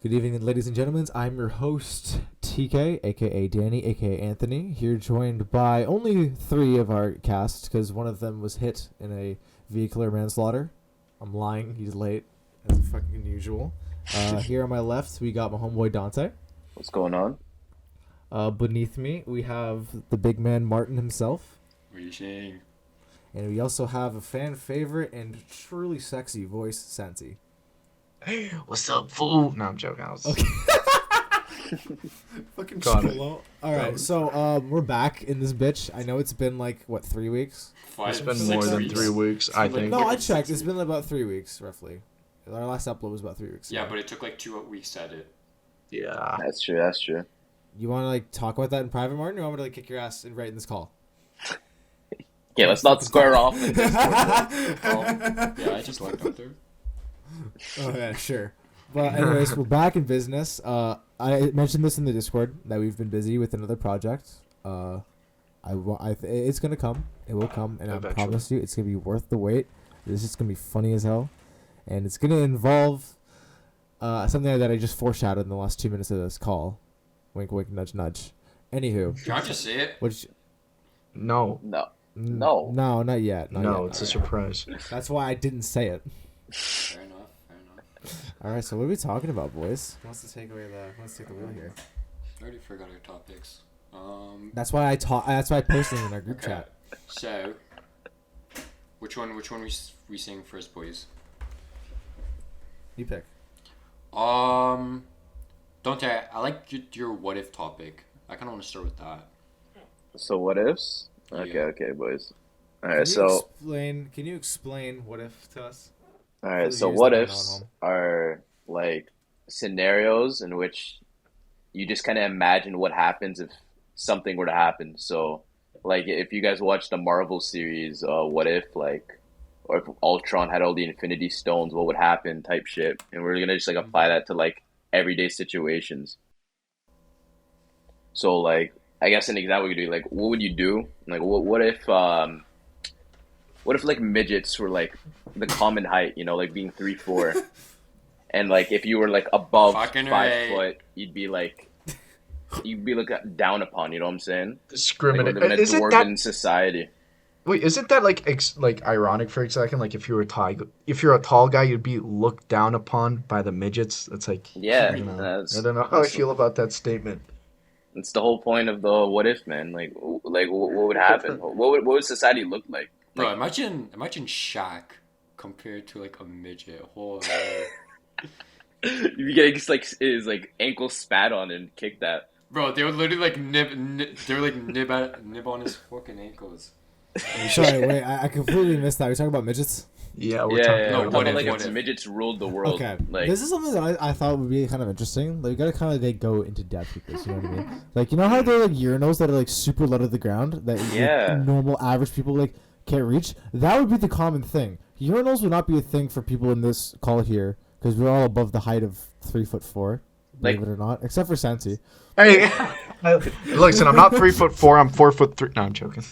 Good evening, ladies and gentlemen. I'm your host, TK, aka Danny, aka Anthony. Here joined by only 3 of our cast, because one of them was hit in a vehicular manslaughter. I'm lying, he's late, as fucking usual. Here on my left, we got my homeboy Dante. What's going on? Beneath me, we have the big man Martin himself. What are you saying? And we also have a fan favorite and truly sexy voice, Santi. Hey, what's up, fool? No, I'm joking. Okay. Fucking cholo. Alright, so we're back in this bitch. I know it's been like, what, 3 weeks? It's been more than 3 weeks, I think. No, I checked. It's been about 3 weeks, roughly. Our last upload was about 3 weeks ago. Yeah, but it took like 2 weeks to edit. Yeah. That's true. You want to like talk about that in private, Martin, or you want me to like kick your ass right in this call? Yeah, let's not square off. In this Yeah, I just logged out there. Oh yeah, sure. But anyways, we're back in business. I mentioned this in the Discord that we've been busy with another project. It's gonna come. It will come, and Eventually. I promise you, it's gonna be worth the wait. This is gonna be funny as hell, and it's gonna involve something that I just foreshadowed in the last 2 minutes of this call. Wink, wink, nudge, nudge. Anywho, Can I just say it? which No. No. no, not yet. Not No, yet. it's a surprise. That's why I didn't say it. Fair enough. All right, so what are we talking about, boys? Who wants to take the wheel here? I already forgot our topics. That's why I posted it in our group Okay. chat. So, which one we sing first, boys? You pick. Dante, I like your what if topic. I kind of want to start with that. So what ifs? Yeah. Okay, boys. All right, Can you explain what if to us? so what ifs are like scenarios in which you just kind of imagine what happens if something were to happen. So, like, if you guys watched the Marvel series, what if, like, or if Ultron had all the Infinity Stones, what would happen type shit. And we're gonna just like apply that to like everyday situations. So, like, I guess an example we could do, like, what would you do? Like, what if like midgets were like the common height, you know, like being 3'4", and like if you were like above Fucking 5 right. foot, you'd be looked down upon. You know what I'm saying? Like, we're Discriminate. living in a Isn't dwarven that society. wait? Isn't that like ironic for a second? Like if you're a tall guy, you'd be looked down upon by the midgets. That's like Yeah, I don't know. that's, I don't know how I feel about that statement. that's the whole point of the what if, man. Like what would happen? What would society look like? Bro, imagine Shaq compared to like a midget. Holy. You get just like his like ankle spat on and kick that. Bro, they would literally like nib on his fucking ankles. Sorry, wait, I completely missed that. We're talking about midgets. Yeah, we're Yeah, talking yeah, No, we're about what talking if, like what if if? midgets ruled the world. Okay, Like, this is something that I thought would be kind of interesting. Like, you gotta kind of like go into depth with this. You know what I mean? Like, you know how there are like urinals that are like super low to the ground that like, Yeah. normal average people like can't reach. That would be the common thing. Urinals would not be a thing for people in this call here because we're all above the height of 3'4", believe Like- it or not, except for Santi. Hey, listen, I'm not 3'4". I'm 4'3". No, I'm joking.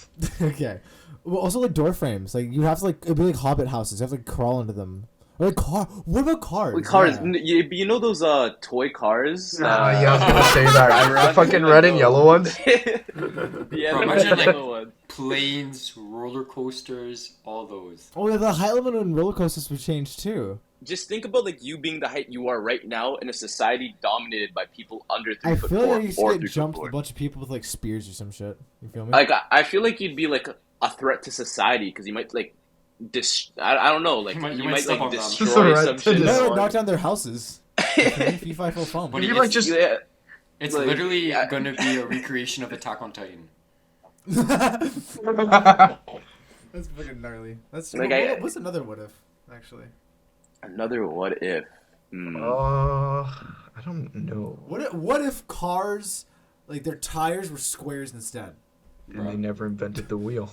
Okay. Well, also like door frames. Like you have to like it'd be like hobbit houses. You have to like crawl into them. Or like car. What about cars? with cars, Yeah. you know those toy cars? Yeah, I was gonna say that. The fucking red and yellow ones. Yeah, Bro, the imagine, red like- yellow one. Planes, roller coasters, all those. Oh yeah, the height limit on roller coasters would change too. Just think about like you being the height you are right now in a society dominated by people under I 3'4" feel like you used or to get 3'4". jumped with a bunch of people with like spears or some shit. You feel me? Like I feel like you'd be like a threat to society because you might like I don't know, like You might you might step like on them. destroy Threat some to shit. You this- might knock down their houses. FIFA full fun. But You it's, like just Yeah, it's like, literally yeah. gonna be a recreation of Attack on Titan. That's fucking gnarly. That's Like, what's another what if actually? another what if. I don't know. What if cars like their tires were squares instead? And they never invented the wheel.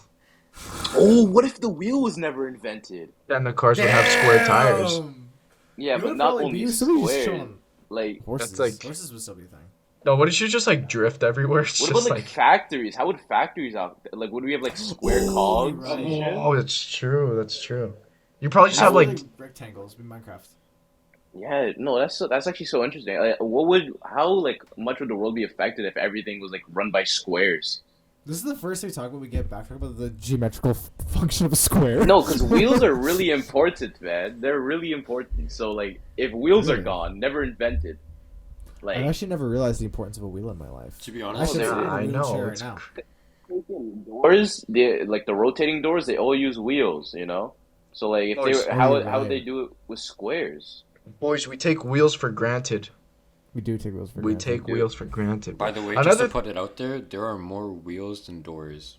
Oh, what if the wheel was never invented? Then the cars would have square tires. Damn! Yeah, You but would not probably only be- somebody's square. showing Like, Horses. That's like- Horses would still be a thing. No, what if you just like drift everywhere? It's what just about like factories? How would factories out? Like, would we have like square Oh, cogs right. and shit? oh, that's true. That's true. You probably just How have would, like rectangles in Minecraft. Yeah, no, that's actually so interesting. Like, how like much would the world be affected if everything was like run by squares? This is the first thing we talk about. We get back talking about the geometrical function of a square. No, because wheels are really important, man. They're really important. So like, if wheels are Really? gone, never invented, I've like actually never realized the importance of a wheel in my life. To be I honest, should yeah, sit in a I know. wheelchair right It's now. doors, the rotating doors, they all use wheels, you know. So like, if they Boys, were, Oh, you're how would they right. do it with squares? boys, we take wheels for granted. We do take wheels for We granted. take wheels for granted. by the way, just to Another put it out there are more wheels than doors.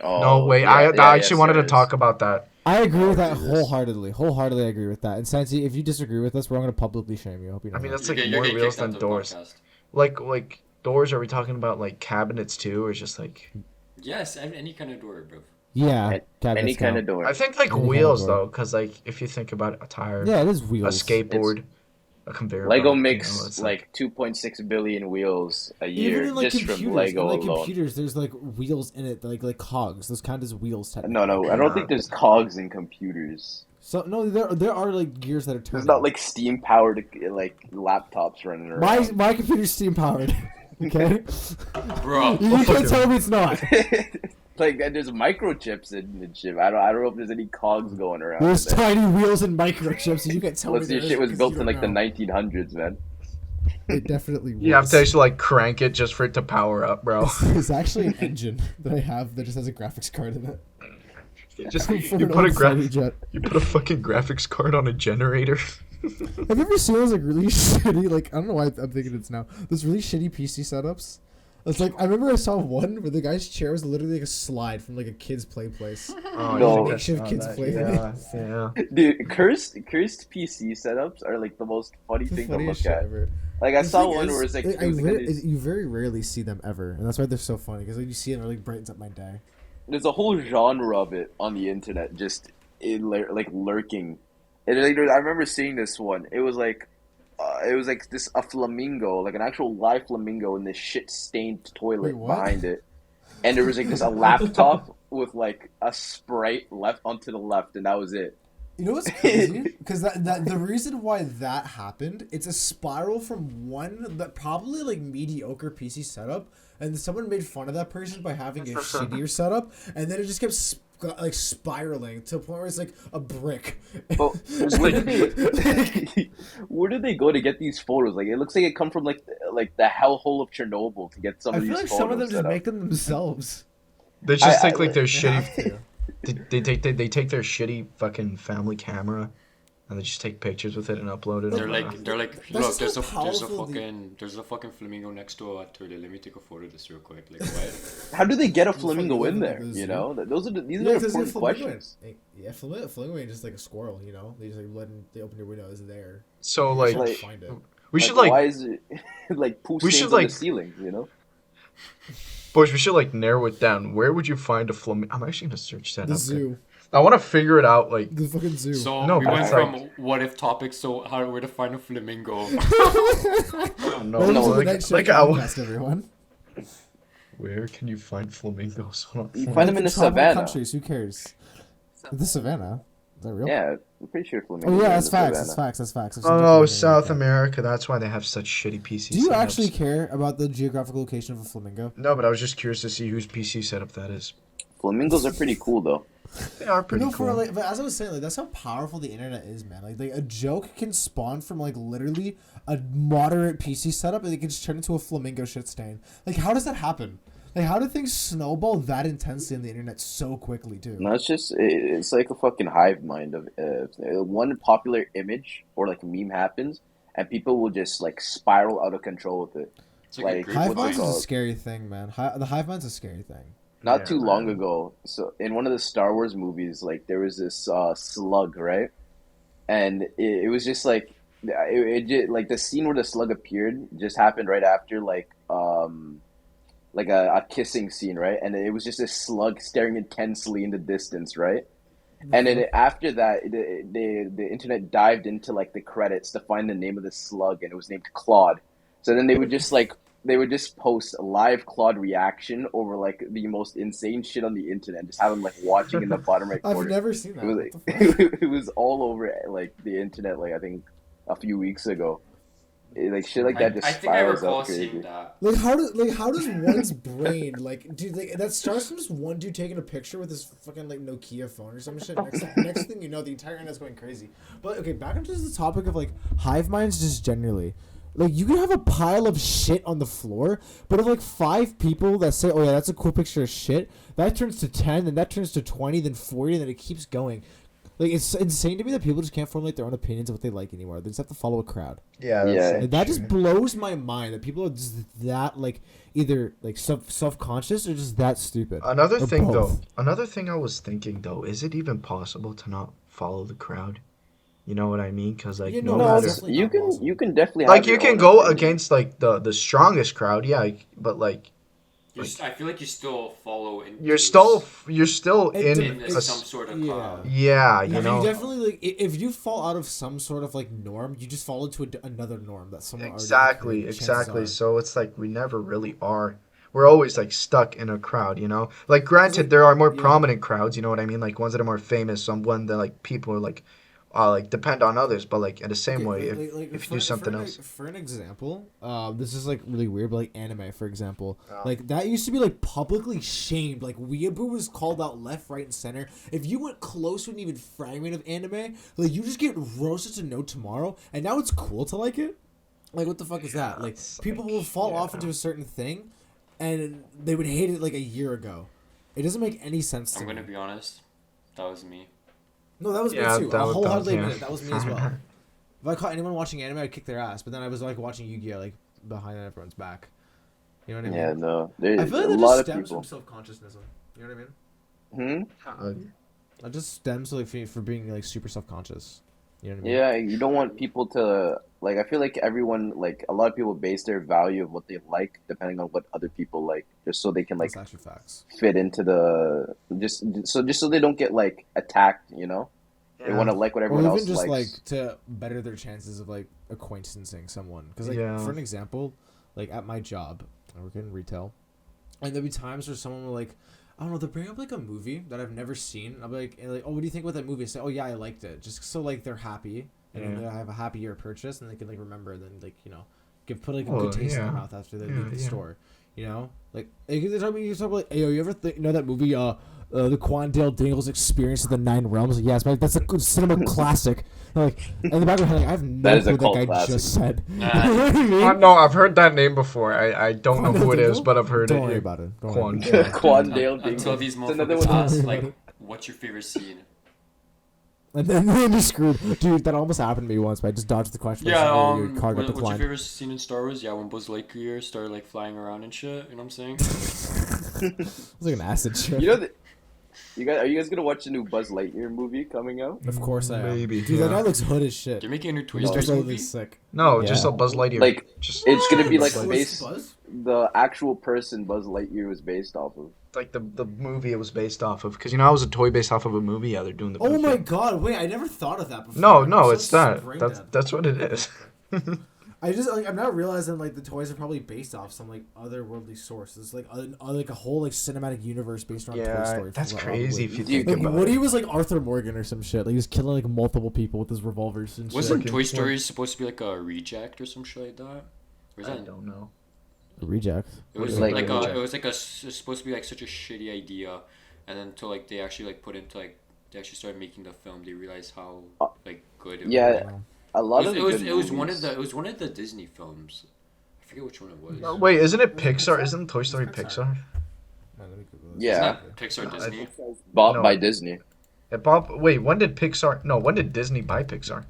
no, Oh wait, yeah, I actually yes wanted to there is. talk about that. I agree with that Jesus. wholeheartedly. Wholeheartedly, I agree with that. And Santi, if you disagree with us, we're going to publicly shame you. I hope you know I mean, that. that's You're, like you're more getting wheels kicked out than of the doors. podcast. Like doors. Are we talking about like cabinets too, or just like? Yes, any kind of door, bro. Yeah, A- Any cabinets kind count. of door. I think like Any kind of wheels door. though, because like if you think about a tire, Yeah, it is a wheels. skateboard, a conveyor Lego belt, makes it's like like 2.6 billion wheels a Even year in like just from computers, Lego alone. there's like wheels in it, like cogs. Those count as wheels No, technically. no, I don't nah. think there's cogs in computers. So no, there are like gears that are There's turning. not like steam powered like laptops running around. My computer's steam powered. Okay, Bro, you can't tell me it's not. Like there's microchips in the chip. I don't know if there's any cogs going around There's in there. tiny wheels and microchips, and you can't tell me Unless there your shit was isn't, 'cause built you in don't like the know. 1900s, man. It definitely was. You have to actually like crank it just for it to power up, bro. It's actually an engine that I have that just has a graphics card in it. Just From you an put a old fighter gra- jet. you put a fucking graphics card on a generator. Have you ever seen those like really shitty, like I don't know why I'm thinking it's now. Those really shitty PC setups. It's like I remember I saw one where the guy's chair was literally like a slide from like a kid's play place. Oh, No. yeah, Makeshift I saw kids that. play Yeah. Dude, cursed PC setups are like the most funny It's the thing to funniest look shit at. ever. Like I The saw thing one is, where it's like, I it was like re- you very rarely see them ever, and that's why they're so funny because like you see them, it like brightens up my day. there's a whole genre of it on the internet just like lurking. And like, I remember seeing this one. It was like this a flamingo, like an actual live flamingo in this shit stained toilet Wait, what? behind it. And there was like this a laptop with like a sprite left onto the left, and that was it. You know what's crazy? Because that the reason why that happened, it's a spiral from one that probably like mediocre PC setup, and someone made fun of that person by having a shittier setup, and then it just kept like spiraling to a point where it's like a brick. But where did they go to get these photos? Like it looks like it come from like the hellhole of Chernobyl to get some I of feel these like photos some of them set just up. make them themselves. They just take I- like their They have shitty. to. They take their shitty fucking family camera, and they just take pictures with it and upload it. they're on, like, That's look, just there's how a powerful there's a fucking flamingo next to a toilet. Let me take a photo of this real quick. Like what? How do they get a fuck flamingo you in live there? in the You zoo? know, these Yeah, are because important questions. Yeah, flamingo ain't just like a squirrel, you know. They just like they open your window, it's there. So You like, just have to Like- find it. we should Why like, is it like poo we stains should, on like- the ceiling? You know, boys, we should like narrow it down. Where would you find a flamingo? I'm actually gonna search that The up. zoo, I want to figure it out. Like, the fucking zoo. So No, we but went it's from like- what if topics. So where to find a flamingo? oh no, Welcome to the like, Night Shift like podcast, everyone. where can you find flamingos? Hold on. you find them in the tropical savannah. countries. Who cares? The savannah. Is that real? Yeah, I'm pretty sure flamingos. Oh yeah, are in that's the facts. savannah. That's facts. That's facts. I've seen Oh, documentaries South about that. America. That's why they have such shitty PC. Do you setups. actually care about the geographical location of a flamingo? No, but I was just curious to see whose PC setup that is. Flamingos are pretty cool though. They are pretty No, cool. for like, but as I was saying, like that's how powerful the internet is, man. Like a joke can spawn from like literally a moderate PC setup, and it can just turn into a flamingo shit stain. Like, how does that happen? Like, how do things snowball that intensely in the internet so quickly, too? No, it's like a fucking hive mind of one popular image or like a meme happens, and people will just like spiral out of control with it. It's like a Like, grape Hive what's it minds is a called? scary thing, man. The hive mind's a scary thing. Not Yeah, too long man. ago, so in one of the Star Wars movies, like there was this slug, right? And it was just like the scene where the slug appeared just happened right after like a kissing scene, right? And it was just a slug staring intensely in the distance, right? And then after that, the internet dived into like the credits to find the name of the slug, and it was named Claude. So then they would just post a live Claude reaction over like the most insane shit on the internet, just have him like watching in the bottom right I've corner. never seen It that. was What the fuck? it was all over like the internet. Like I think a few weeks ago. Like shit like that just I think I spirals recall up crazy. seeing that. Like how does one's brain like dude like that starts from just one dude taking a picture with his fucking like Nokia phone or some shit. Next thing you know, the entire internet's going crazy. But okay, back into the topic of like hive minds just generally. Like you can have a pile of shit on the floor, but if like 5 people that say, "Oh yeah, that's a cool picture of shit," that turns to 10, then that turns to 20, then 40, then it keeps going. Like it's insane to me that people just can't formulate their own opinions of what they like anymore. They just have to follow a crowd. Yeah, And that just blows my mind that people are just that like either like self-conscious or just that stupid. Another Or thing both. another thing I was thinking though, is it even possible to not follow the crowd? You know what I mean? Because like Yeah, no no, No, matter, it's definitely you not can possible. you can definitely like have you your can own go opinion. against like the strongest crowd, yeah, but like I feel like you still follow. you're still It in in a some sort of yeah. crowd. yeah, I you mean, know. you definitely like if you fall out of some sort of like norm, you just fall into another norm that someone already Exactly, created, chances exactly. are. So it's like we never really are. We're always like stuck in a crowd, you know. Like granted, like, there are more yeah. prominent crowds, you know what I mean? Like ones that are more famous, some one that like people are like depend on others. But like in the same Okay, way, if you do for, something else, for an example, this is like really weird, but like anime, for example, Oh. like that used to be like publicly shamed. Like Weeaboo was called out left, right, and center. If you went close to an even fragment of anime, like you just get roasted to no tomorrow. And now it's cool to like it. Like what the fuck is that? Like it's people like, will fall off yeah. into a certain thing, and they would hate it like a year ago. It doesn't make any sense to I'm me. gonna be honest. That was me. No, that was Yeah, me too. that I was- wholeheartedly yeah. admit it. That was me as well. If I caught anyone watching anime, I'd kick their ass. But then I was like watching Yu-Gi-Oh like behind everyone's back. You know what I mean? Yeah, no, I there's feel like a that lot just of stems people. from self-consciousness. You know what I mean? Hmm? That just stems like for being like super self-conscious. You know what I mean? Yeah, you don't want people to like. I feel like everyone like a lot of people base their value of what they like depending on what other people like, just so they can like That's actually facts. fit into the just so they don't get like attacked. You know, they want to like what Or everyone even else just likes. like to better their chances of like acquaintancing someone. Because like Yeah. for an example, like at my job, I work in retail, and there'll be times where someone will like, I don't know, they'll bring up like a movie that I've never seen. I'll be like, oh, what do you think about that movie? I say, oh yeah, I liked it. Just so like they're happy and then Yeah. they have a happy year purchase and they can like remember, then like put like a Oh, good taste in yeah. their mouth after they Yeah, leave the yeah. store. You know, like you can talk about like, hey, yo, you ever know that movie the Quandale Dingle's Experience of the Nine Realms? Like, yes, man, that's a good cinema classic. Like in the back of my head, like, I have no That is a clue what cult that guy classic. just said. Nah. You know what I mean? No, I've heard that name before. I don't know who it is, Dingle? but I've heard Don't it. worry Yeah. about it. Don't worry. Quandale. Quandale Until Dingle. these It's another motherfuckers one. ask, Don't worry about like, what's your favorite scene? And then you're screwed. Dude, that almost happened to me once, but I just dodged the question. Yeah, Your car got what's your declined. favorite scene in Star Wars? Yeah, when Buzz Lightyear started, like, flying around and shit, you know what I'm saying? It's like an acid trip. You know that are you guys gonna watch the new Buzz Lightyear movie coming out? Of course I am. Maybe, Dude, that yeah. guy looks hood as shit. They're making a new Toy He's Story absolutely movie? sick. No, just Yeah. a Buzz Lightyear. Like, just It's gonna be like Buzz? based Buzz? the actual person Buzz Lightyear was based off of. like the movie it was based off of. Because you know, I was a toy based off of a movie. Yeah, they're doing the. Oh movie. my god, wait, I never thought of that before. No, I'm no, so it's that. brain That's dead. that's what it is. I just like I'm not realizing like the toys are probably based off some like otherworldly source. It's like a whole like cinematic universe based around Toy Yeah, Story. that's probably. crazy if you Dude, think Like about Woody it. was like Arthur Morgan or some shit. Like he was killing like multiple people with his revolvers and shit. Wasn't Fucking Toy Story supposed to be like a reject or some shit like that? Or is I that? don't know. Reject. It was Like like a a, reject. it was like it's supposed to be like such a shitty idea, and then until like they actually like put into like they actually started making the film, they realized how like good it Yeah, was. a lot It of was the it was good one of movies- the it was one of the Disney films. I forget which one it was. No, wait, isn't it Was it Pixar? Pixar? Isn't Toy Story It's Pixar. Pixar? Yeah. Isn't that Pixar No, I Disney? bought No. by Disney Wait, when did Pixar? No, when did Disney buy Pixar?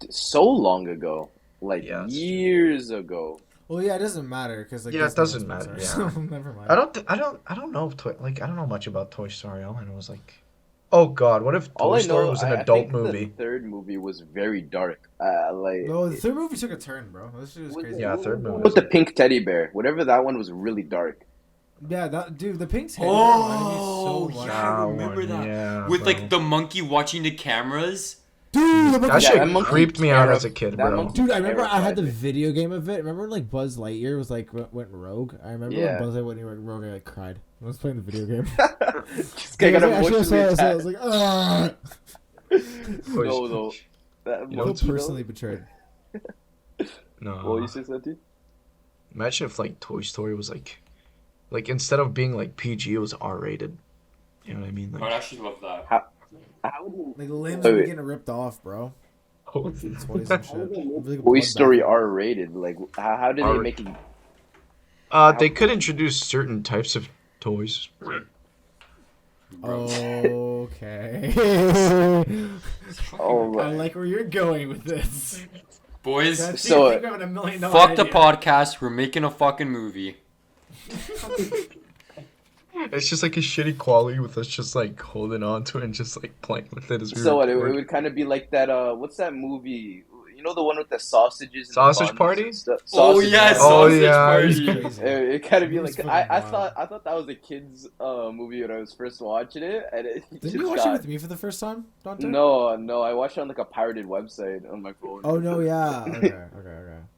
so long ago, like Yeah, that's true. years ago. Well, yeah, it doesn't matter because like Yeah, it Disney owns doesn't matter, Pixar, yeah. so never mind. I don't know if I don't know much about Toy Story. All I know is like, oh God, what if All Toy I Story know, was an I adult think movie? the third movie was very dark. Like No, the third movie took a turn, bro. This shit was was crazy. it- Yeah, third movie. with the pink teddy bear, whatever that one was really dark. Yeah, that dude, the pink teddy bear reminded me Oh, so much. yeah, I remember that. Yeah, With bro. like the monkey watching the cameras. Dude, the That monkey- shit that monkey creeped me out terri- as a kid, that bro. monkey- Dude, I remember I had the terrified me. video game of it. Remember when like Buzz Lightyear was like went rogue? I remember Yeah. when Buzz Lightyear went rogue, I like cried. I was playing the video game. This guy got I emotionally saw it, I was attacked. like, ah. No, though. That You know I monkey, feel though, personally betrayed. What No. you say, Santi? Imagine if like Toy Story was like instead of being like PG, it was R-rated. You know what I mean? I'd Like, actually love that. How would Like limbs wait, would be wait. getting ripped off, bro. oh, Toys and shit. It'd be like a Toy bloodbath. Story R rated? Like, how do they R. make it? How, They could introduce certain types of toys. Okay. oh I my. like where you're going with this. Boys, I So, think I'm having $1 million fuck the idea. podcast. We're making a fucking movie. It's just like a shitty quality with us just like holding on to it and just like playing with it as we So what? It record. would kind of be like that. What's that movie? You know the one with the sausages and Sausage the buns Party? and stuff. Oh Sausage yeah, Party. Oh, sausage yeah. party. Crazy. It kind of be It's like fucking I wild. thought that was a kids movie when I was first watching it, and it Didn't just you watch it got with me for the first time, Dante? no. I watched it on like a pirated website on my phone. Oh no, yeah. Okay.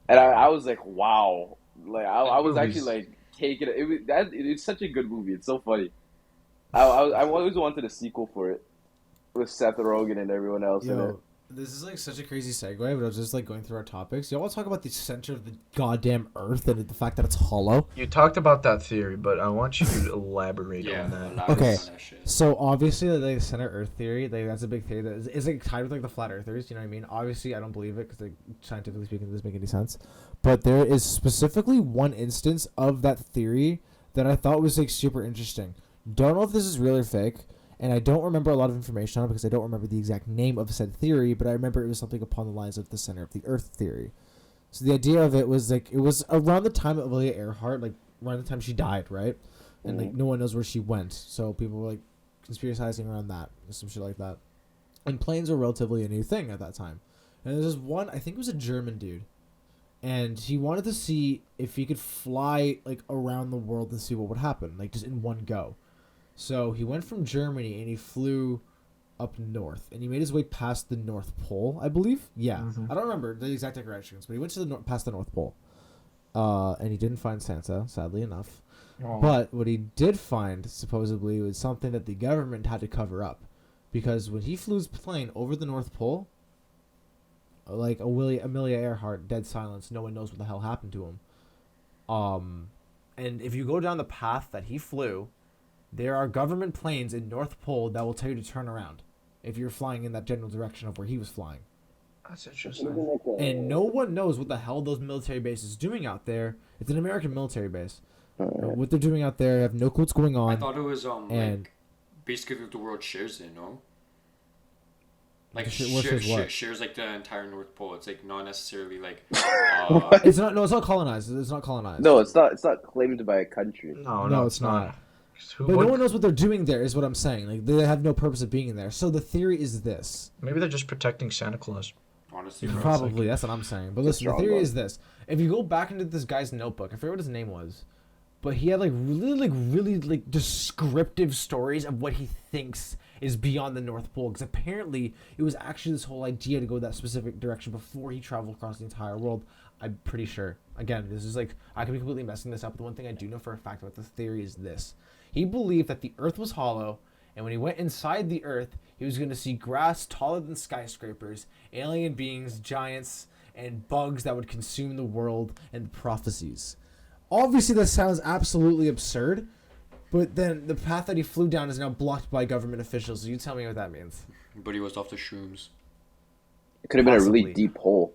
And I was like, wow, like I was actually Movies. like taking it. It's such a good movie. It's so funny. I always wanted a sequel for it with Seth Rogen and everyone else in it. Yo, this is like such a crazy segue, but I was just like going through our topics. Y'all want to talk about the center of the goddamn Earth and the fact that it's hollow? You talked about that theory, but I want you to elaborate Yeah, on that. elaborate Okay. on that shit. So obviously, like the center Earth theory, like that's a big theory that is like tied with like the flat Earthers. You know what I mean? Obviously, I don't believe it because like scientifically speaking, it doesn't make any sense. But there is specifically one instance of that theory that I thought was like super interesting. Don't know if this is real or fake, and I don't remember a lot of information on it because I don't remember the exact name of said theory. But I remember it was something upon the lines of the center of the Earth theory. So the idea of it was like it was around the time of Amelia Earhart, like around the time she died, right? And like no one knows where she went, so people were like conspiracizing around that, or some shit like that. And planes were relatively a new thing at that time. And there's this one, I think it was a German dude, and he wanted to see if he could fly like around the world and see what would happen, like just in one go. So he went from Germany and he flew up north, and he made his way past the North Pole, I believe. Yeah, I don't remember the exact directions, but he went to the past the North Pole, and he didn't find Santa, sadly enough. Oh. But what he did find, supposedly, was something that the government had to cover up, because when he flew his plane over the North Pole, like Amelia Earhart, dead silence. No one knows what the hell happened to him. And if you go down the path that he flew, there are government planes in North Pole that will tell you to turn around if you're flying in that general direction of where he was flying. That's interesting. And no one knows what the hell those military bases doing out there. It's an American military base. What they're doing out there, I have no clue what's going I on. thought it was and like basically what the world shares it, no? Like What shares what? shares like the entire North Pole. It's like not necessarily like It's not. No, it's not colonized. It's not colonized. No, it's not. It's not claimed by a country. No, it's not. Who But would- no one knows what they're doing there. Is what I'm saying. Like they have no purpose of being in there. So the theory is this. Maybe they're just protecting Santa Claus. honestly. Yeah. bro. Probably that's what I'm saying. But listen, the strong theory one. is this: if you go back into this guy's notebook, I forget what his name was, but he had like really descriptive stories of what he thinks is beyond the North Pole. Because apparently it was actually this whole idea to go that specific direction before he traveled across the entire world. I'm pretty sure. Again, this is like I could be completely messing this up. But the one thing I do know for a fact about this theory is this: he believed that the Earth was hollow. And when he went inside the Earth, he was going to see grass taller than skyscrapers, alien beings, giants, and bugs that would consume the world, and prophecies. Obviously, that sounds absolutely absurd, but then the path that he flew down is now blocked by government officials. So you tell me what that means. But he was off the shrooms. It could have been a really Possibly. deep hole.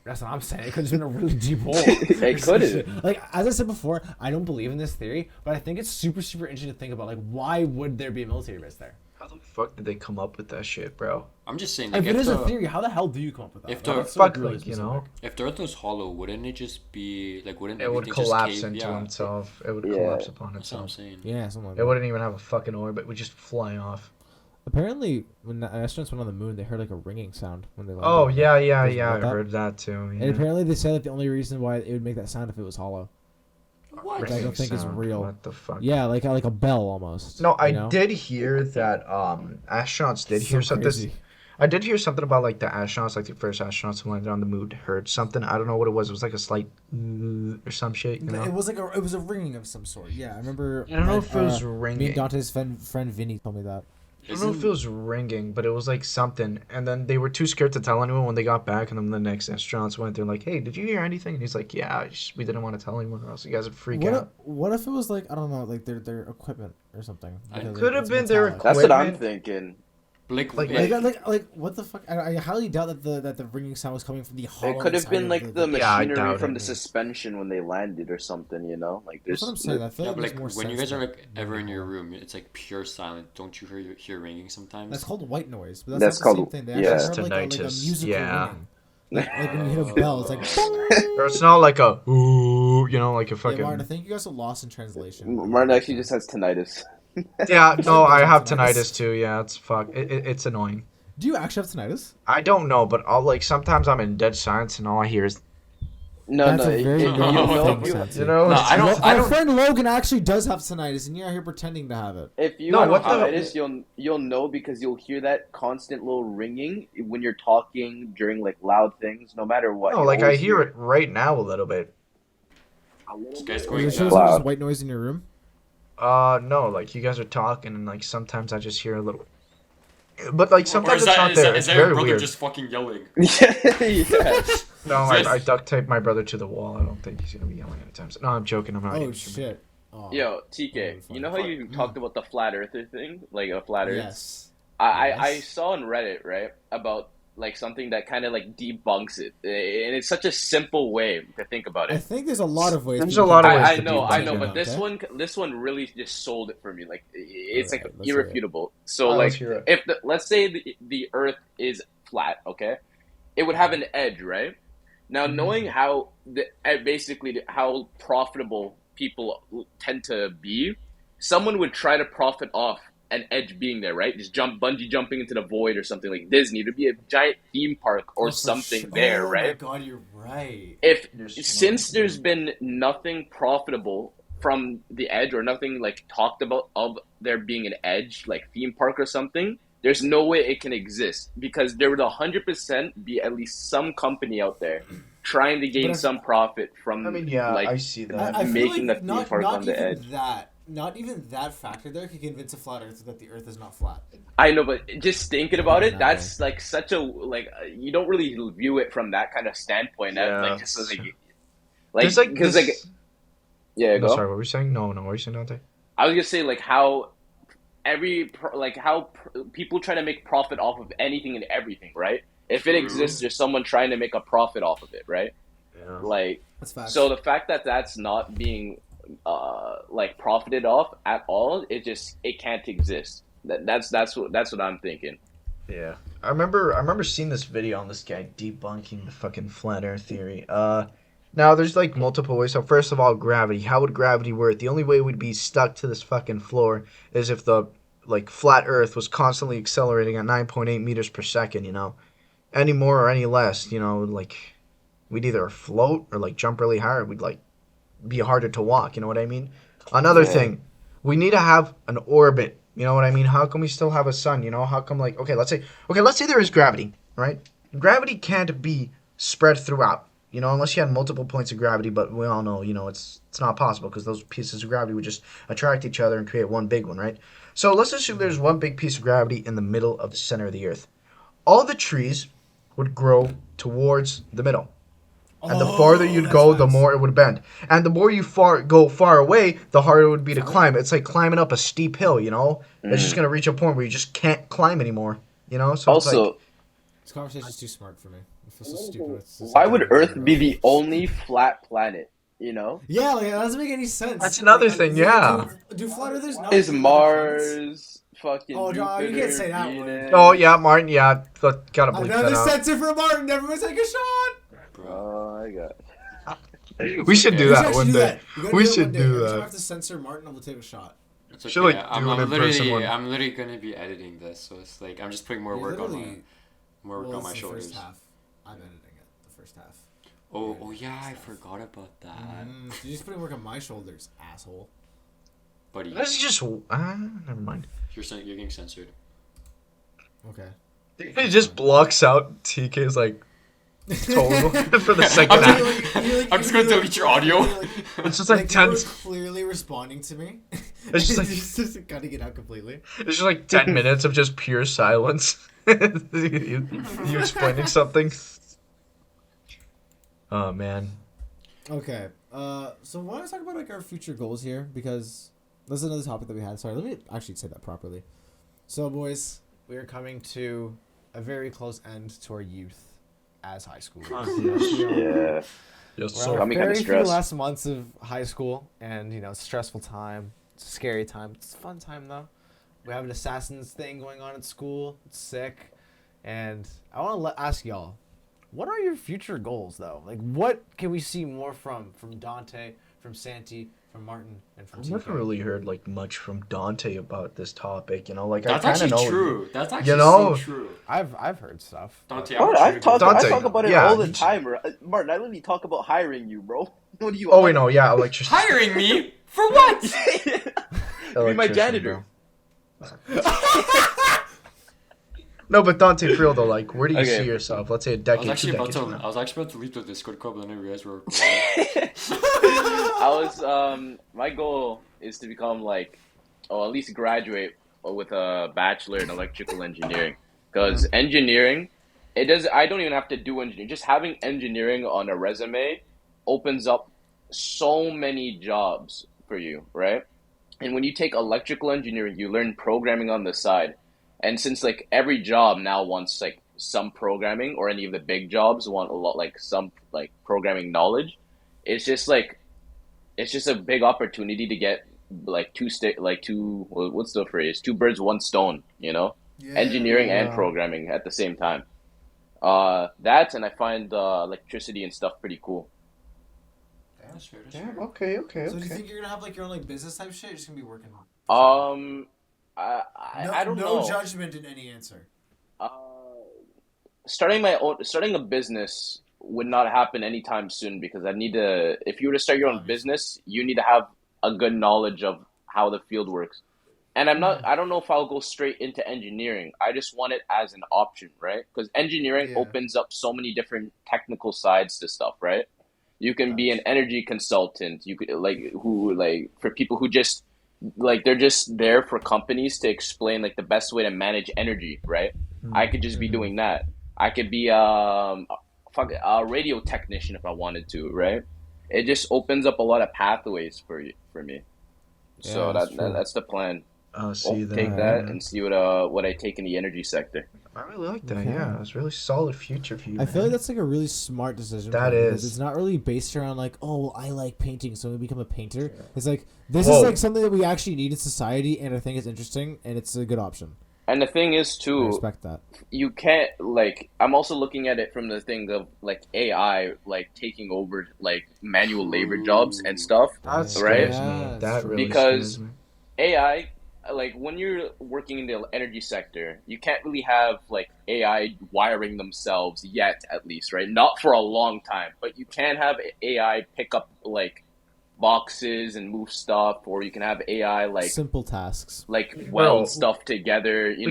That's what I'm saying. It could have been a really deep hole. It could have. Like, as I said before, I don't believe in this theory, but I think it's super interesting to think about. Like, why would there be a military base there? How the fuck did they come up with that shit, bro? I'm just saying, like, If it is the, a theory, how the hell do you come up with that? if Like, the- that's Fuck, really like, you specific. know, if the Earth was hollow, wouldn't it just be like? Wouldn't it would everything just collapse cave? into Yeah, himself. It would Yeah. collapse upon That's what I'm itself. saying. Yeah, something like It that. wouldn't even have a fucking orbit. It would just fly off. Apparently, when the astronauts went on the moon, they heard like a ringing sound when they landed. Oh, yeah, Doesn't I know that? heard that too. And Yeah. apparently, they said that the only reason why it would make that sound if it was hollow. What? Which I don't think is Sound. real. What the fuck? Yeah, like a bell almost. No, I you know? did hear that astronauts did hear So something. crazy. I did hear something about like the astronauts, like the first astronauts who landed on the moon, heard something. I don't know what it was. It was like a slight or some shit. You know? It was it was a ringing of some sort. Yeah, I remember. I don't know if it was Me ringing. and Dante's friend Vinny told me that. I don't know if it was ringing, but it was like something. And then they were too scared to tell anyone when they got back. And then the next astronauts went there like, hey, did you hear anything? And he's like, yeah, we didn't want to tell anyone or else you guys would freak out. What if it was like, I don't know, like their equipment or something? Could have been their equipment. That's what I'm thinking. Like what the fuck? I highly doubt that the ringing sound was coming from the hollow. It could have been like the machinery from the it. suspension when they landed or something, you know? Like there's. That's what I'm saying. I feel like, like when you guys are like ever in your room, it's like pure silent. Don't you hear ringing sometimes? That's called white noise. But that's not the same thing. They actually have like a musical ringing. Like when you hit a bell, it's like. Or it's not like a ooh, you know, like a fucking. Yeah, Martin, I think you guys are lost in translation. Martin actually just has tinnitus. Yeah, no, I have tinnitus too. Yeah, it's it's annoying. Do you actually have tinnitus? I don't know, but sometimes I'm in dead silence and all I hear is. No, I don't. My friend Logan actually does have tinnitus, and you're here pretending to have it. If you have tinnitus, you'll know because you'll hear that constant little ringing when you're talking during like loud things, no matter what. No, like I hear it right now a little bit. This guy's Is going there just white noise in your room? No, like you guys are talking and like sometimes I just hear a little. But like sometimes it's not there. It's very weird. Just fucking yelling. Yeah. No, I duct taped my brother to the wall. I don't think he's gonna be yelling anytime soon. No, I'm joking. I'm not. Oh shit. Oh. Yo, TK, you know how you talked about the flat earther thing, like a flat Earth? Yes. I saw on Reddit, right, about like something that kind of like debunks it, and it's such a simple way to think about it. I think there's a lot of ways. There's a lot of ways. I know, but this one really just sold it for me. Like it's like irrefutable. So like, if let's say the Earth is flat, okay, it would have an edge, right? Now knowing how basically how profitable people tend to be, someone would try to profit off an edge being there, right? Just bungee jumping into the void or something like Disney. There'd be a giant theme park or something there, right? Oh my god, you're right. Since there's been nothing profitable from the edge or nothing like talked about of there being an edge, like theme park or something, there's no way it can exist because there would 100% be at least some company out there trying to gain some profit from. I mean, yeah, like, I see that. Making the theme park on the edge. Not even that factor there could convince a flat earther that the Earth is not flat. I know, but just thinking about it, that's like such a you don't really view it from that kind of standpoint. Yeah. Like just because yeah. Go. Sorry, what were you saying? No. What were you saying, Dante? I was gonna say like how people try to make profit off of anything and everything, right? If it exists, there's someone trying to make a profit off of it, right? Yeah. Like that's facts. So the fact that that's not being like profited off at all, it can't exist. That's what I'm thinking. Yeah, I remember seeing this video on this guy debunking the fucking flat Earth theory. Now there's like multiple ways. So first of all, gravity. How would gravity work? The only way we'd be stuck to this fucking floor is if the like flat Earth was constantly accelerating at 9.8 meters per second. You know, any more or any less, you know, like we'd either float or like jump really high. Or we'd like be harder to walk, you know what I mean? Another thing, we need to have an orbit, you know what I mean? How come we still have a sun, you know? How come like, let's say there is gravity, right? Gravity can't be spread throughout, you know, unless you had multiple points of gravity, but we all know, you know, it's not possible because those pieces of gravity would just attract each other and create one big one, right? So let's assume there's one big piece of gravity in the middle of the center of the Earth. All the trees would grow towards the middle. And the farther you'd go, the more it would bend. And the more you go far away, the harder it would be to climb. It's like climbing up a steep hill, you know? It's just going to reach a point where you just can't climb anymore, you know? So also, it's like, this conversation's too smart for me. I feel so stupid. Why would Earth be the only flat planet, you know? Yeah, like that doesn't make any sense. That's another thing, yeah. Do flat earthers not Is Mars fucking Jupiter, you can't say that Venus? Oh, yeah, Martin, yeah. Gotta bleep that another out. censor for Martin. Everyone take a shot. Oh my god. We should do that one day. We should do that. that. I have to censor Martin. I will take a shot. It's okay. Should like do an in-person one. I'm literally gonna be editing this, so it's like I'm just putting more work on my shoulders. First half. I'm editing it. The first half. Oh yeah, I forgot about that. You're just putting work on my shoulders, asshole. Buddy. That's just never mind. You're getting censored. Okay. It just blocks out TK's like total for the second half. I'm just gonna delete your audio. It's just like 10. Clearly responding to me. It's just like just cutting it out completely. it's just like 10 minutes of just pure silence. you explaining something. Oh man. Okay. So why don't we talk about like our future goals here? Because that's another topic that we had. Sorry, let me actually say that properly. So boys, we are coming to a very close end to our youth as high schoolers. Yeah. Yes, We're sir. on Got me kinda very few stressed. last months of high school, and stressful time, scary time. It's a fun time though. We have an assassins thing going on at school. It's sick, and I want to ask y'all, what are your future goals though? Like, what can we see more from Dante, from Santi, from Martin, and from I've TK? never really heard like much from Dante about this topic. Like That's I kind of actually know. true. That's actually know- so true. I've heard stuff. Dante, Bro, I Dante, talk about it yeah, all the he's- time. Martin, I literally talk about hiring you, bro. What do you? Oh wait, no, yeah, electrician. hiring me for what? Be my Electrician, janitor. bro. No, but Dante, for real though, like, where do you Okay. see yourself? Let's say a I was decade, 2 actually about decades to. from now. I was actually about to leave the Discord call, but then I realized we're recording. I was my goal is to become like, or at least graduate with a bachelor in electrical engineering. Because engineering, I don't even have to do engineering. Just having engineering on a resume opens up so many jobs for you, right? And when you take electrical engineering, you learn programming on the side. And since like every job now wants like some programming, or any of the big jobs want a lot like some like programming knowledge, it's just a big opportunity to get like what's the phrase? Two birds, one stone, engineering and programming at the same time. That, and I find electricity and stuff pretty cool. That's fair. Damn, okay. So do you think you're gonna have like your own like business type shit? You're just gonna be working. I don't know. No judgment in any answer. Uh, starting a business would not happen anytime soon, because if you were to start your own business, you need to have a good knowledge of how the field works. And I don't know if I'll go straight into engineering. I just want it as an option, right? Because engineering opens up so many different technical sides to stuff, right? You can be an energy consultant. You could for people who just they're just there for companies to explain like the best way to manage energy, right? I could just be doing that. I could be a radio technician if I wanted to, right? It just opens up a lot of pathways for me. So that's the plan. Take that and see what I take in the energy sector. I really like that. Okay. Yeah, it's a really solid future for you. I feel like that's like a really smart decision. That is. Because it's not really based around like, oh, I like painting, so we become a painter. It's like this is like something that we actually need in society, and I think it's interesting, and it's a good option. And the thing is too, I respect that. You can't I'm also looking at it from the thing of like AI like taking over like manual labor jobs and stuff. That's right. That really because me. AI, like when you're working in the energy sector, you can't really have like AI wiring themselves yet, at least, right? Not for a long time, but you can have AI pick up like boxes and move stuff, or you can have AI like simple tasks, like weld stuff together, I'm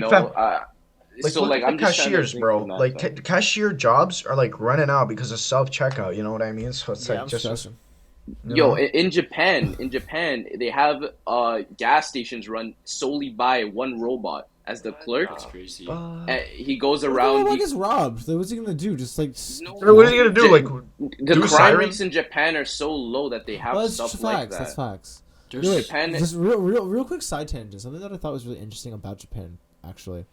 just cashiers, bro. Like cashier jobs are like running out because of self checkout. You know what I mean? So it's like just. In Japan, they have gas stations run solely by one robot as the clerk. That's crazy. He goes around. What gets robbed? What's he gonna do? Just like what is he gonna do? Like the crime rates in Japan are so low that they have stuff like that. That's facts. Japan. Just real quick side tangent. Something that I thought was really interesting about Japan, actually.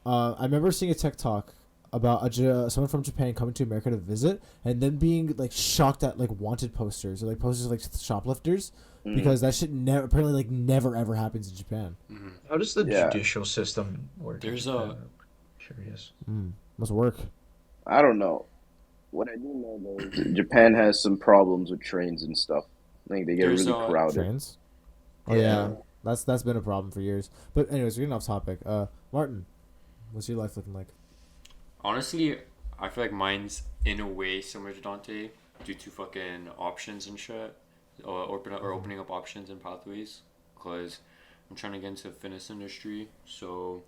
I remember seeing a TikTok about someone from Japan coming to America to visit, and then being like shocked at like wanted posters or like posters of like shoplifters, because that shit never ever happens in Japan. How does the judicial system work? There's curious. Must work. I don't know. What I do know though is Japan has some problems with trains and stuff. I think they get really crowded. Trains? Oh yeah. That's been a problem for years. But anyways, we're getting off topic. Martin, what's your life looking like? Honestly, I feel like mine's in a way similar to Dante due to fucking options and shit, or opening up options and pathways. Cause I'm trying to get into the fitness industry, so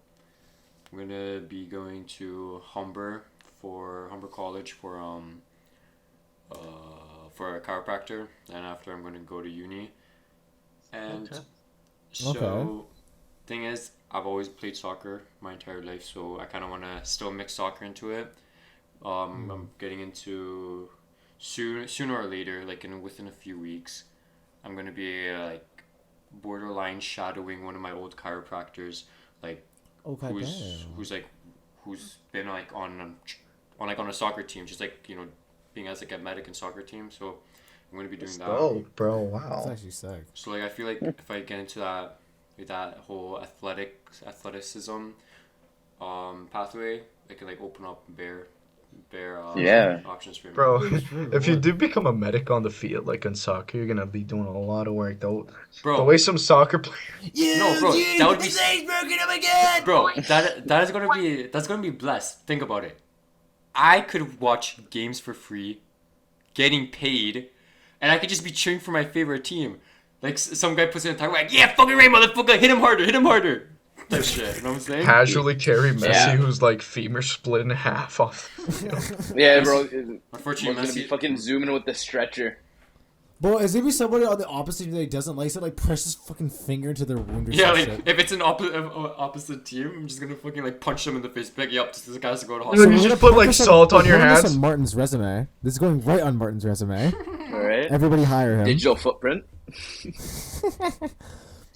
I'm gonna be going to Humber College for a chiropractor, and after I'm gonna go to uni. And Okay. so, thing is, I've always played soccer my entire life, so I kind of want to still mix soccer into it. I'm getting into sooner or later, like within a few weeks, I'm gonna be like borderline shadowing one of my old chiropractors, like Okay, damn. who's been like on a soccer team, just like being as like a medic in soccer team. So I'm gonna be doing that. Oh, bro, That's wow. actually sick. So like I feel like if I get into that whole athleticism pathway, it could like open up bare Yeah. options for me. Bro, It's true, if you what? do become a medic on the field, like in soccer, you're gonna be doing a lot of work. The Bro, way some soccer players. no, bro, that would be broken up again. bro. That's gonna be blessed. Think about it. I could watch games for free, getting paid, and I could just be cheering for my favorite team. Like some guy puts in a time like, yeah, fucking right, motherfucker, hit him harder. That shit, you know what I'm saying? Casually carry Messi, Yeah. who's like femur split in half off. Yeah, bro. Unfortunately, Gonna be Messi. fucking zooming with the stretcher. Bro, is there be somebody on the opposite team that doesn't like it? Like press his fucking finger into their wound or Yeah, some like shit. if it's an opposite team, I'm just gonna fucking like punch them in the face. Be like, yep, this guy's to go to So hospital. you we're just gonna put, like, this salt on your we're putting this hands? on Martin's resume. This is going right on Martin's resume. All right. Everybody hire him. Digital footprint.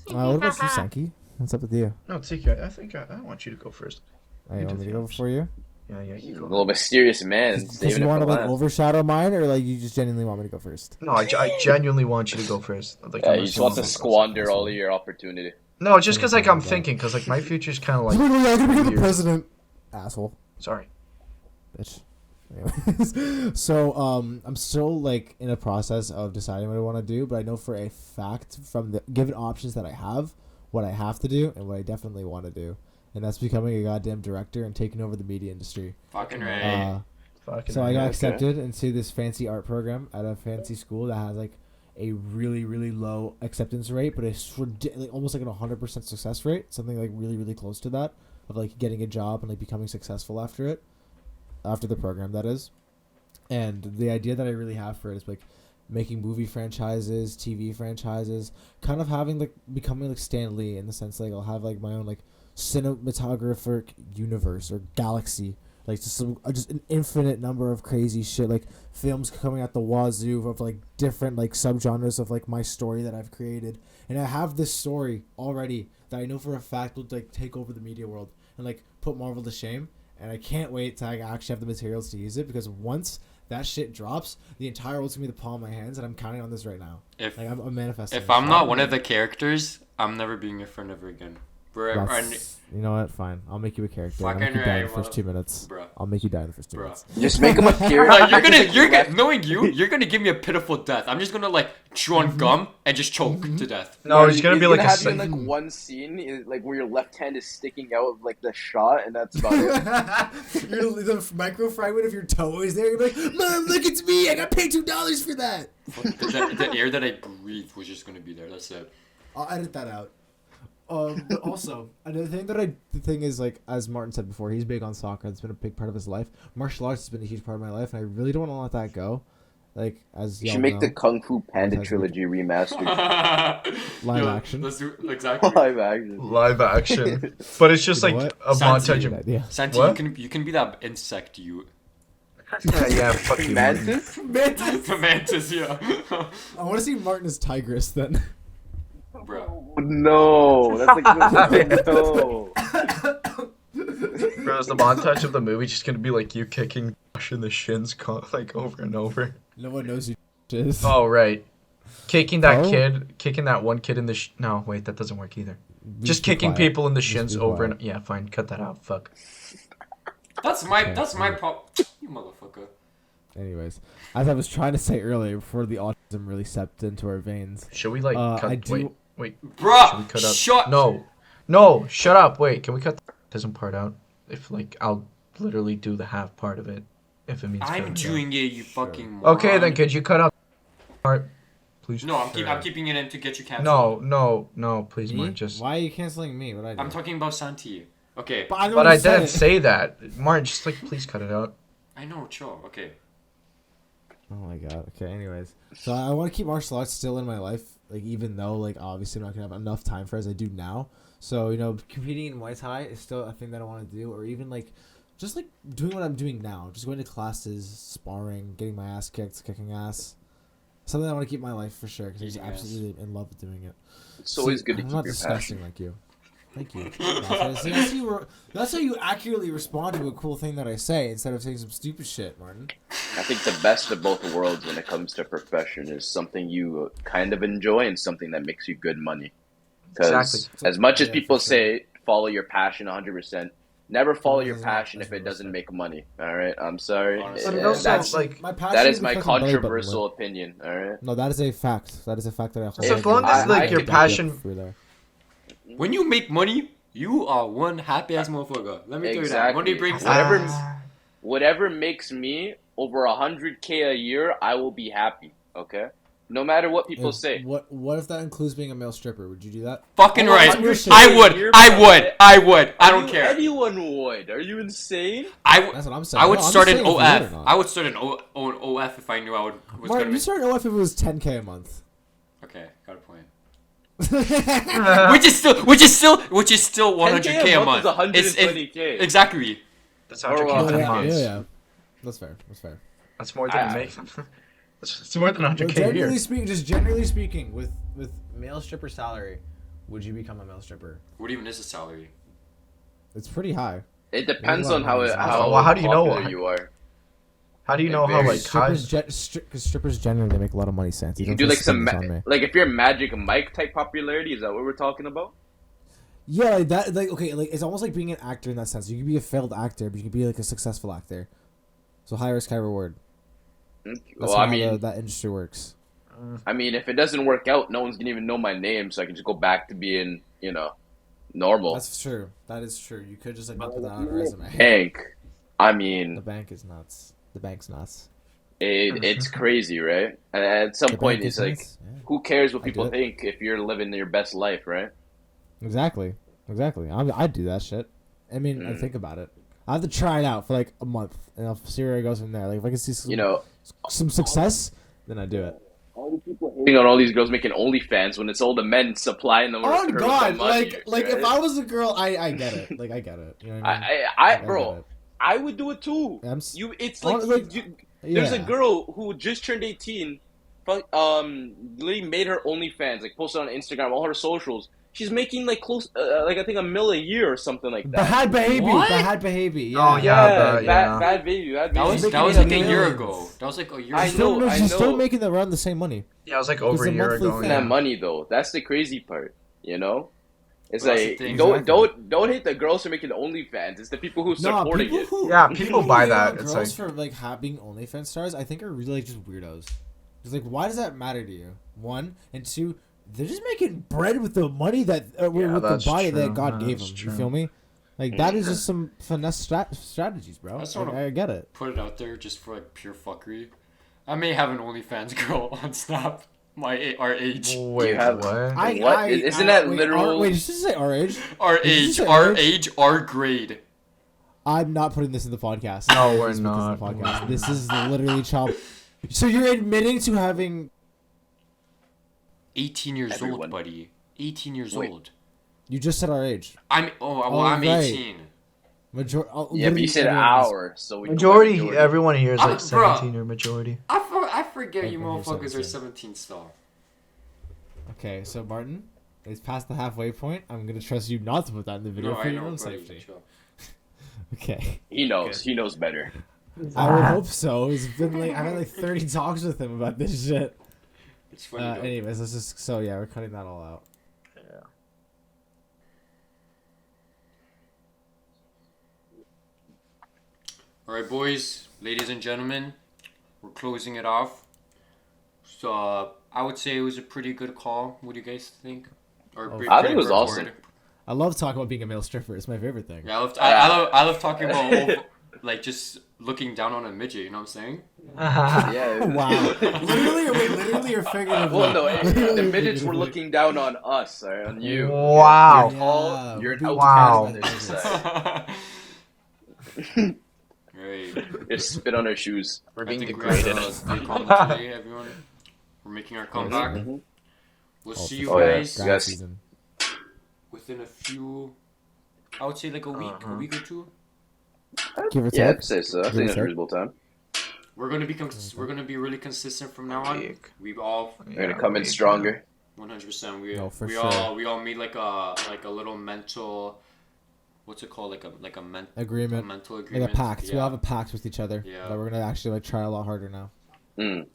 What about you, Sankey? What's up with you? No, TK, I think I want you to go first. Hey, You want do me to the go honors. for you? Yeah, you A go. little mysterious man. Because Saving you it want for to like last. overshadow mine, or like you just genuinely want me to go first? No, I genuinely want you to go first. Like, Yeah, I'm you not just want to saying- squander all of your opportunity. No, just because like I'm Okay. thinking, because like my future's kind of like. Literally, I'm gonna become the weird. president. Asshole, Sorry. bitch. Anyways, so I'm still like in a process of deciding what I want to do, but I know for a fact from the given options that I have, what I have to do and what I definitely want to do, and that's becoming a goddamn director and taking over the media industry. Fucking right. Fucking So I got Okay. accepted into this fancy art program at a fancy school that has like a really really low acceptance rate, but it's like almost like an 100% success rate, something like really really close to that of like getting a job and like becoming successful after it, after the program that is. And the idea that I really have for it is like making movie franchises, TV franchises, kind of having like becoming like Stan Lee in the sense like I'll have like my own like cinematographic universe or galaxy, like just an infinite number of crazy shit, like films coming out the wazoo of like different like subgenres of like my story that I've created. And I have this story already that I know for a fact will like take over the media world and like put Marvel to shame. And I can't wait to actually have the materials to use it, because once that shit drops, the entire world's gonna be the palm of my hands, and I'm counting on this right now. If Like I'm manifesting. if this I'm shit. not one of the characters, I'm never being your friend ever again. That's, you know what? Fine. I'll make you a character. I'll Fucking make you die in the right, first 2 minutes. Bruh. I'll make you die in the first 2 Bruh. minutes. Just make him a character. Bro, you're gonna knowing you're gonna give me a pitiful death. I'm just gonna like chew on gum and just choke to death. No, he's gonna be like a. have you in like one scene, like where your left hand is sticking out of like the shot, and that's about it. The micro fragment of your toe is there. You're like, Mom, look, it's me. I got paid $2 for that. The air that I breathe was just gonna be there. That's it. I'll edit that out. But also, another thing the thing is, like, as Martin said before, he's big on soccer. It's been a big part of his life. Martial arts has been a huge part of my life, and I really don't want to let that go. Like, as You y'all should make know, the Kung Fu Panda Has- trilogy remastered. Live Yo, action. Let's do exactly. Live action. Live action, but it's just You know like what? a Santi. montage good of. idea. Santi, What? you can be that insect you. Yeah, fuck you. man. Mantis? The mantis, yeah. I want to see Martin as Tigress then. Bro. No, that's like no. Bro, is the montage of the movie just gonna be like you kicking Josh in the shins like over and over? No one knows who is. Oh right, kicking that Oh. kid, kicking that one kid in the. No, wait, that doesn't work either. Just be kicking quiet. people in the Just shins be over quiet. and yeah, fine, cut that out. Fuck. That's my problem. You motherfucker. Anyways, as I was trying to say earlier, before the autism really seeped into our veins, Should we like cut? I do. Wait, should we Bruh, cut out? shut. No, shut up. Wait, can we cut the autism part out? If like I'll literally do the half part of it, if it means. I'm cutting it doing it, you fucking out. moron. Okay, then could you cut out part, please? No, I'm Sure. keeping it in to get you canceled. No, please, Me? Martin. Just. Why are you canceling me? What I do? I'm talking about Santi. Okay. But But I didn't say that, Martin. Just like please cut it out. I know, chill. Okay. Oh my god. Okay. Anyways, so I want to keep martial arts still in my life Like even though like obviously I'm not gonna have enough time for it as I do now. So competing in Muay Thai is still a thing that I want to do, or even like just like doing what I'm doing now, just going to classes, sparring, getting my ass kicked, kicking ass. Something I want to keep in my life for sure because I'm just absolutely in love with doing it. It's always good to I'm keep not your disgusting passion. like you. Thank you. That's how you accurately respond to a cool thing that I say instead of saying some stupid shit, Martin. I think the best of both worlds when it comes to profession is something you kind of enjoy and something that makes you good money. Because Exactly. as much as Yeah, people for sure. say follow your passion 100%, never follow your Sometimes it's passion not if it doesn't 100%. make money. All right, I'm sorry. Honestly. But it Yeah, also, that's like, my passion that is the my fucking belly button controversial whip. opinion. All right. No, that is a fact. That is a fact that I hold. So as long as, like, your passion- For there. When you make money, you are one happy ass motherfucker. Let me tell you that. Money Exactly. brings Whatever- happiness. Whatever makes me over 100K a year, I will be happy. Okay. No matter what people say. What if that includes being a male stripper? Would you do that? Fucking Oh, right. 100K I a would. year, I bro. would. I would. I don't care. Anyone would. Are you insane? That's what I'm saying. I would No, I'm start just an saying if you would or OF. not. I would start an OF if I knew I was Martin, gonna you make. start OF if it was 10K a month. Okay, got a point. Which is still 100K a month. Is 120K. Exactly. That's 100K Or, 10 yeah, months. yeah. That's fair. That's more than I- you make. It's more than 100K a Generally year. speaking, just generally speaking, with male stripper salary, would you become a male stripper? What even is a salary? It's pretty high. It depends on how How do you know? popular you are. How do you know It how varies. high? Because strippers generally make a lot of money. Sans You can do like some like if you're Magic Mike type popularity. Is that what we're talking about? Yeah, like that. Like okay, like it's almost like being an actor in that sense. You can be a failed actor, but you can be like a successful actor. So high risk, high reward. That's Well, how I mean, that industry works. if it doesn't work out, no one's gonna even know my name, so I can just go back to being, normal. That's true. That is true. You could just like not put that on a resume. Bank. I The mean, bank is nuts. The bank's nuts. it's crazy, right? And at some The point, bank it's is like, nuts. Yeah. who cares what I people get it. think if you're living your best life, right? Exactly. I'd do that shit. I mean, I think about it. I have to try it out for like a month, and I'll see where it goes from there. Like if I can see some success, then I do it. All the people hating on all these girls making OnlyFans when it's all the men supplying them. Oh with the God! money, Like right? if I was a girl, I get it. Like I get it. You know what I mean? I get bro, it. I would do it too. It's like, there's a Yeah. girl who just turned 18, literally made her OnlyFans, like posted on Instagram, all her socials. She's making like close, like I think $1 million a year or something like that. Bad behavior. What? Bad behavior. Yeah. Oh, yeah. Bad baby. That was making like a millions. year ago. That was like a year I ago. know. She's still making around the same money. Yeah, it was like over It's a a year monthly ago. thing. That Yeah. money though. That's the crazy part. It's Well, that's the like thing. don't hate the girls who are making OnlyFans. It's the people who are supporting people it. who Yeah, people buy who hate that. on It's girls like- for like being OnlyFans stars. I think are really like just weirdos. It's like, why does that matter to you? One and two, they're just making bread with the money that with the that's body that true. God gave them. That's You true. feel me? Like that is just some finesse strategies, bro. That's sort of- I get it. Put it out there just for like pure fuckery. I may have an OnlyFans girl on Snap. Our age. Wait, You have- what? Isn't that literal? Wait, did you just say our age? Our Did you age. say Our our age. Our grade. I'm not putting this in the podcast. No, we're Please put this in the not. podcast. This is literally child. So you're admitting to having 18 years Everyone. old, buddy. 18 years Wait. old. You just said our age. I'm right. 18. Yeah, but you said our, so we go by Majority, everyone here is I'm- like bruh. 17 or majority. I forget you Everyone here motherfuckers are 17 17. still. Okay, so Martin, it's past the halfway point. I'm gonna trust you not to put that in the video No, for I your know, own buddy. safety. Chill. Okay, He knows. He knows better. I would hope so. It's been like I've had like 30 talks with him about this shit. It's funny though. Anyways, let's just we're cutting that all out. Yeah. Alright, boys, ladies and gentlemen, we're closing it off. So, I would say it was a pretty good call. What do you guys think? Or I think it was awesome. I love talking about being a male stripper. It's my favorite thing. Yeah, I love talking about like just looking down on a midget. You know what I'm saying? Yeah. Wow. literally or figuratively? Well, no, the Literally or midgets were figuratively. looking down on us, or on you. Wow. You're tall. Yeah, You're an we're Wow. outcast on this side. Right. Just spit on our shoes. We're I being think we're at degraded. the comment today, everyone. We're making our comeback. Mhm. We'll Oh, see for you sure. guys Grad Yes. season. within a few. I would say like a week or two. Give or Yeah, take. I'd say so. I Give think or that's a take. reasonable time. We're gonna be we're gonna be really consistent from now on. Week. We all We're gonna come in stronger. 100%. No, for we sure. all made like a little mental. What's it called? Like a Agreement. mental Like agreement. a pact. Yeah. We all have a pact with each other. Yeah. That we're gonna actually like try a lot harder now. Mm.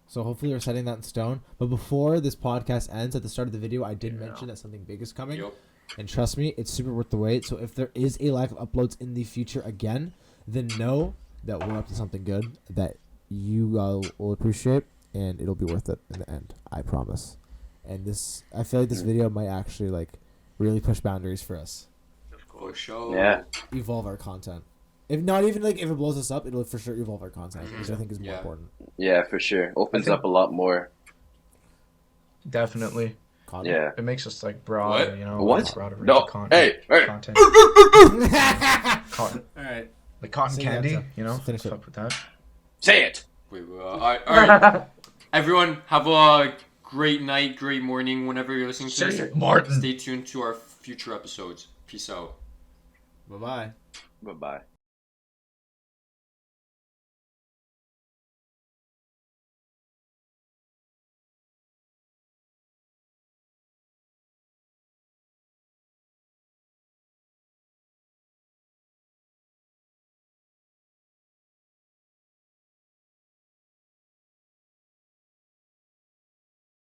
So hopefully we're setting that in stone. But before this podcast ends, at the start of the video, I did mention that something big is coming. Yep. And trust me, it's super worth the wait. So if there is a lack of uploads in the future again, then know that we're up to something good that you will appreciate, and it'll be worth it in the end. I promise. And I feel like this video might actually like really push boundaries for us. For sure. Yeah. Evolve our content. If not even like if it blows us up, it'll for sure evolve our content, which I think is more important. Yeah, for sure. Opens think- up a lot more. Definitely. Content. Yeah. It makes us like broader, What? you know. What? Broader range No. of content. Hey. Content. Cotton, All right. like cotton Sing candy, that, you know. finish it. Fuck with that. Say it. All right. Everyone, have a great night, great morning, whenever you're listening to Say this. it, Martin. Stay tuned to our future episodes. Peace out. Bye bye. Bye bye.